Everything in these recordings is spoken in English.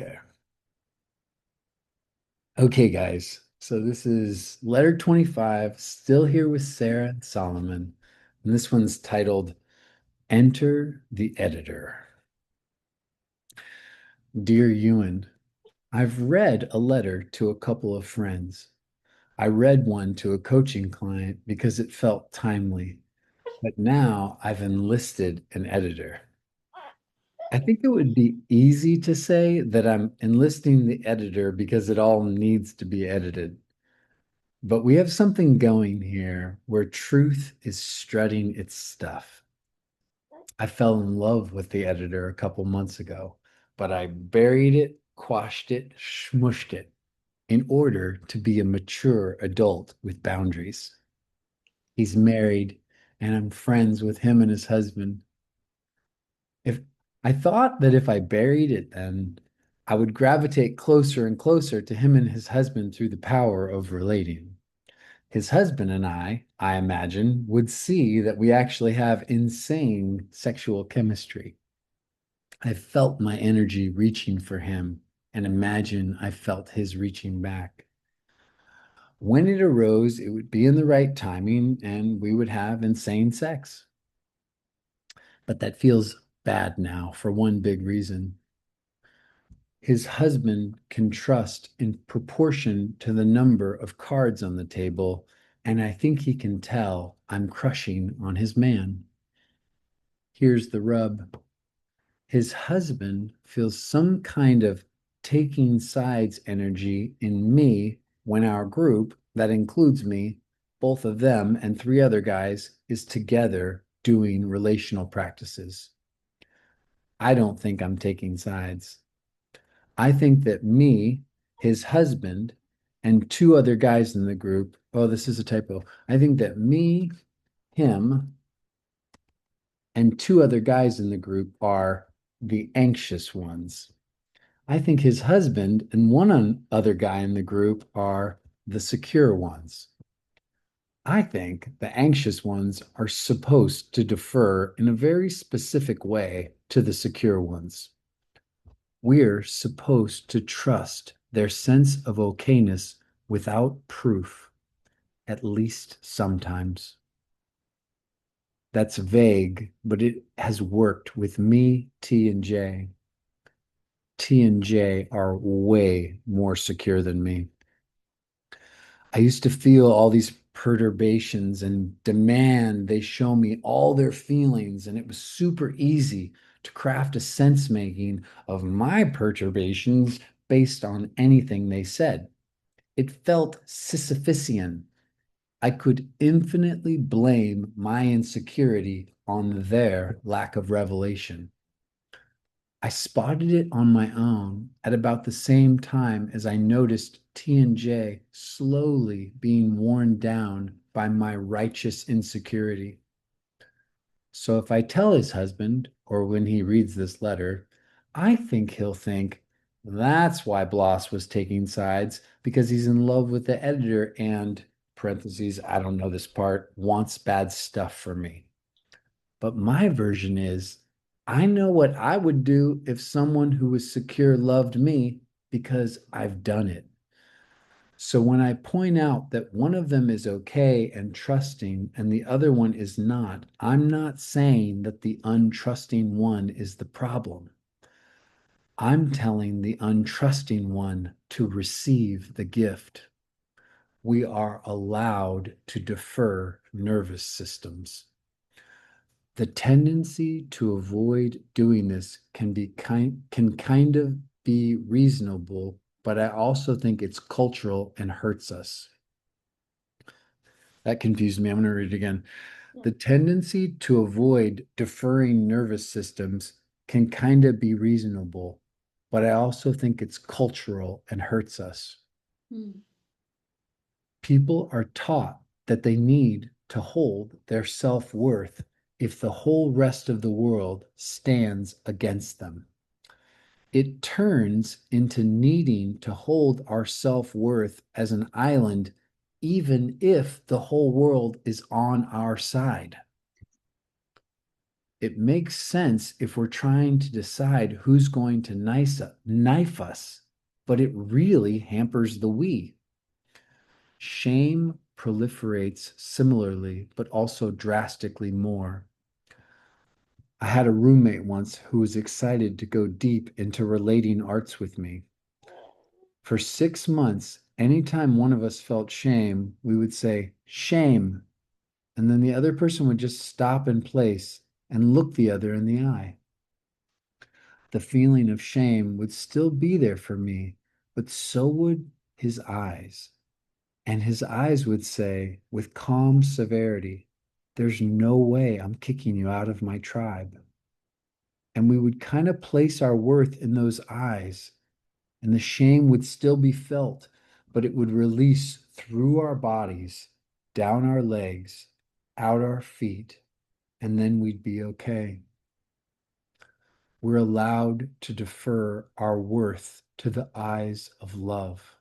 Okay. Okay, guys. So this is letter 25, still here with Sarah and Solomon. And this one's titled Enter the Editor. Dear Ewan, I've read a letter to a couple of friends. I read one to a coaching client because it felt timely, but now I've enlisted an editor. I think it would be easy to say that I'm enlisting the editor because it all needs to be edited. But we have something going here where truth is strutting its stuff. I fell in love with the editor a couple months ago, but I buried it, quashed it, smushed it in order to be a mature adult with boundaries. He's married, and I'm friends with him and his husband. If I thought that if I buried it, then I would gravitate closer and closer to him and his husband through the power of relating. His husband and I imagine, would see that we actually have insane sexual chemistry. I felt my energy reaching for him and imagine I felt his reaching back. When it arose, it would be in the right timing and we would have insane sex. But that feels bad now for one big reason. His husband can trust in proportion to the number of cards on the table, and I think he can tell I'm crushing on his man. Here's the rub. His husband feels some kind of taking sides energy in me when our group, that includes me, both of them and three other guys, is together doing relational practices. I don't think I'm taking sides. I think that me, his husband, and two other guys in the group, oh, this is a typo. I think that me, him, and two other guys in the group are the anxious ones. I think his husband and other guy in the group are the secure ones. I think the anxious ones are supposed to defer in a very specific way to the secure ones. We're supposed to trust their sense of okayness without proof, at least sometimes. That's vague, but it has worked with me, T, and J. T and J are way more secure than me. I used to feel all these perturbations and demand they show me all their feelings, and it was super easy to craft a sense making of my perturbations based on anything they said. It felt Sisyphean. I could infinitely blame my insecurity on their lack of revelation. I spotted it on my own at about the same time as I noticed T and J slowly being worn down by my righteous insecurity. So if I tell his husband, or when he reads this letter, I think he'll think that's why Bloss was taking sides because he's in love with the editor and, parentheses, I don't know this part, wants bad stuff for me. But my version is I know what I would do if someone who was secure loved me because I've done it. So when I point out that one of them is okay and trusting and the other one is not, I'm not saying that the untrusting one is the problem. I'm telling the untrusting one to receive the gift. We are allowed to defer nervous systems. The tendency to avoid doing this can kind of be reasonable, but I also think it's cultural and hurts us. That confused me. I'm going to read it again. The tendency to avoid deferring nervous systems can kind of be reasonable, but I also think it's cultural and hurts us. Hmm. People are taught that they need to hold their self-worth if the whole rest of the world stands against them. It turns into needing to hold our self-worth as an island, even if the whole world is on our side. It makes sense if we're trying to decide who's going to knife us, but it really hampers the we. Shame proliferates similarly, but also drastically more. I had a roommate once who was excited to go deep into relating arts with me. For 6 months, anytime one of us felt shame, we would say, shame. And then the other person would just stop in place and look the other in the eye. The feeling of shame would still be there for me, but so would his eyes. And his eyes would say, with calm severity, there's no way I'm kicking you out of my tribe. And we would kind of place our worth in those eyes, and the shame would still be felt, but it would release through our bodies, down our legs, out our feet, and then we'd be okay. We're allowed to defer our worth to the eyes of love.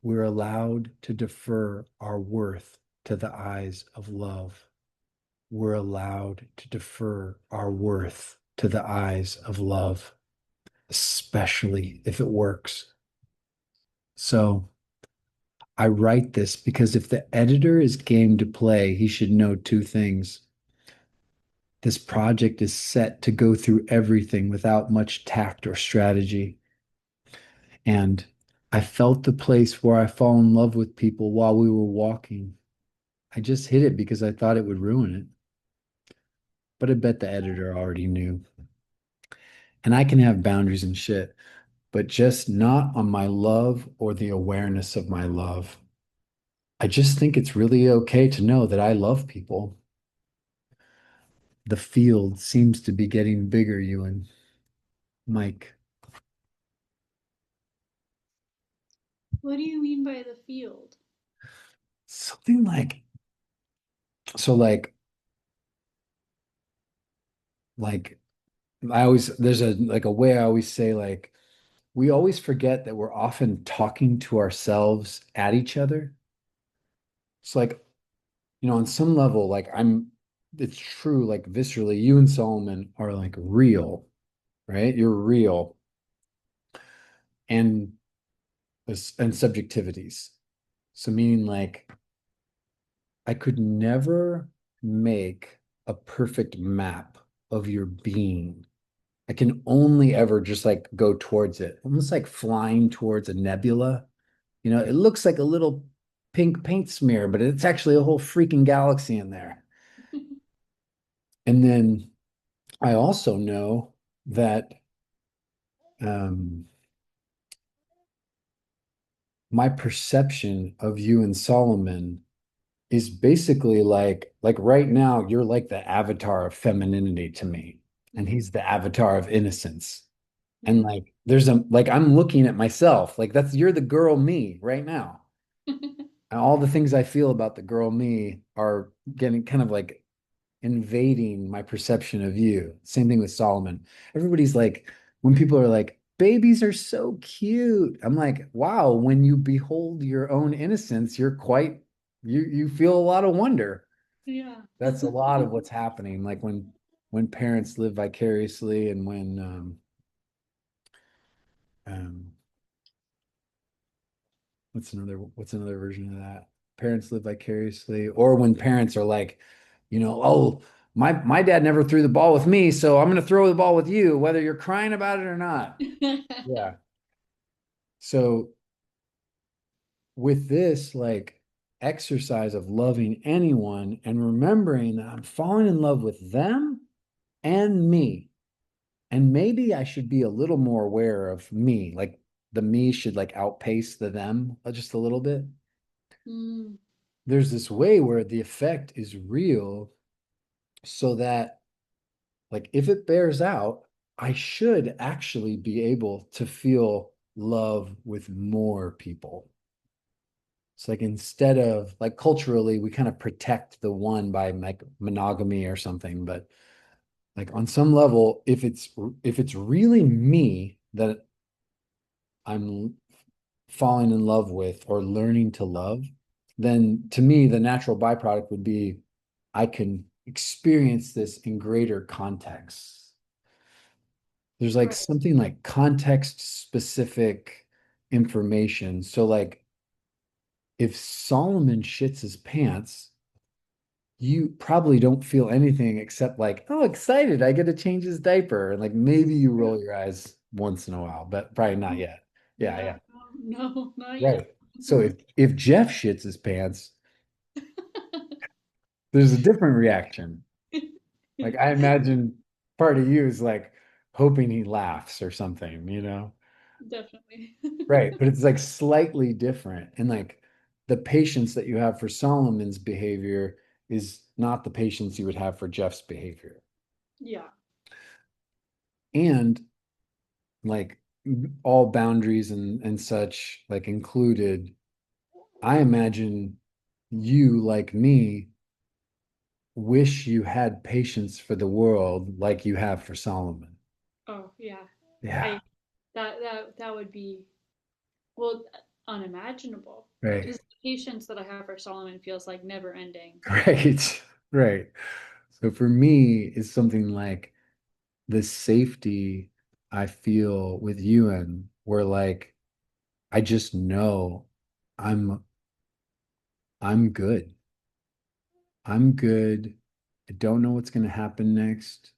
We're allowed to defer our worth to the eyes of love. We're allowed to defer our worth to the eyes of love, especially if it works. So I write this because if the editor is game to play, he should know two things. This project is set to go through everything without much tact or strategy. And I felt the place where I fall in love with people while we were walking. I just hid it because I thought it would ruin it. But I bet the editor already knew. And I can have boundaries and shit, but just not on my love or the awareness of my love. I just think it's really okay to know that I love people. The field seems to be getting bigger, Ewan. Mike. What do you mean by the field? Something like, so like I always, there's a way I always say, like, we always forget that we're often talking to ourselves at each other. It's like, on some level, like it's true, like viscerally, you and Solomon are like real, right? You're real and and subjectivities. So meaning like I could never make a perfect map of your being. I can only ever just like go towards it, almost like flying towards a nebula. It looks like a little pink paint smear, but it's actually a whole freaking galaxy in there. And then I also know that um, my perception of you and Solomon is basically like right now, you're like the avatar of femininity to me, and Mm, he's the avatar of innocence. And mm. like there's a like I'm looking at myself, like that's you're the girl me right now. And all the things I feel about the girl me are getting kind of like invading my perception of you. Same thing with Solomon. Everybody's like, when people are like, babies are so cute. I'm like, wow, when you behold your own innocence, you feel a lot of wonder. Yeah. That's a lot of what's happening. Like when parents live vicariously and when um what's another version of that? Parents live vicariously, or when parents are like, oh, my dad never threw the ball with me, so I'm going to throw the ball with you, whether you're crying about it or not. Yeah. So with this like exercise of loving anyone and remembering that I'm falling in love with them and me, and maybe I should be a little more aware of me, like the me should like outpace the them just a little bit. Mm, There's this way where the effect is real so that like if it bears out, I should actually be able to feel love with more people. It's like instead of like culturally, we kind of protect the one by like monogamy or something, but like on some level, if it's really me that I'm falling in love with or learning to love, then to me, the natural byproduct would be I can experience this in greater context. There's like Right. something like context specific information. So like if Solomon shits his pants, you probably don't feel anything except like, oh, excited, I get to change his diaper. And like maybe you True. roll your eyes once in a while, but probably not yet. Yeah, Yeah. yeah. No, not yet. Right. So if Jeff shits his pants, there's a different reaction. Like I imagine part of you is like hoping he laughs or something, you know? Definitely. Right. But it's like slightly different. And like the patience that you have for Solomon's behavior is not the patience you would have for Jeff's behavior. Yeah. And like all boundaries and such like included, I imagine you, like me, wish you had patience for the world like you have for Solomon. Oh, yeah. Yeah. I that would be, well, unimaginable. Right. Because the patience that I have for Solomon feels like never ending. Right. Right. So for me, it's something like the safety I feel with Ewan, where like I just know I'm I'm good. I'm good. I don't know what's going to happen next.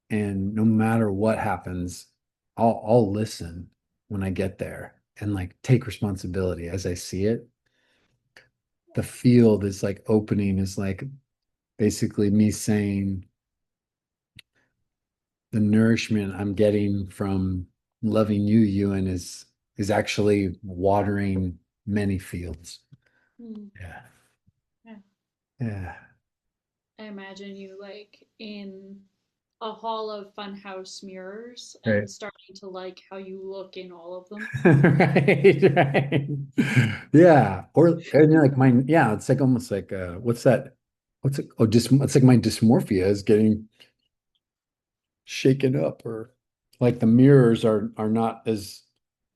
And no matter what happens, I'll listen when I get there and like take responsibility as I see it. The field is like opening is like basically me saying the nourishment I'm getting from loving you, Ewan, is actually watering many fields. Hmm. Yeah. Yeah. Yeah. I imagine you like in a hall of funhouse mirrors Right. and starting to like how you look in all of them. Right, right. Yeah. Or and you're like mine, yeah, it's like almost like what's that? What's it? Oh, just it's like my dysmorphia is getting shaken up, or like the mirrors are not as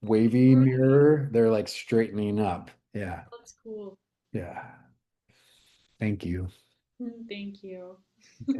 wavy Right. mirror, they're like straightening up. Yeah. That's cool. Yeah. Thank you. Thank you. Okay.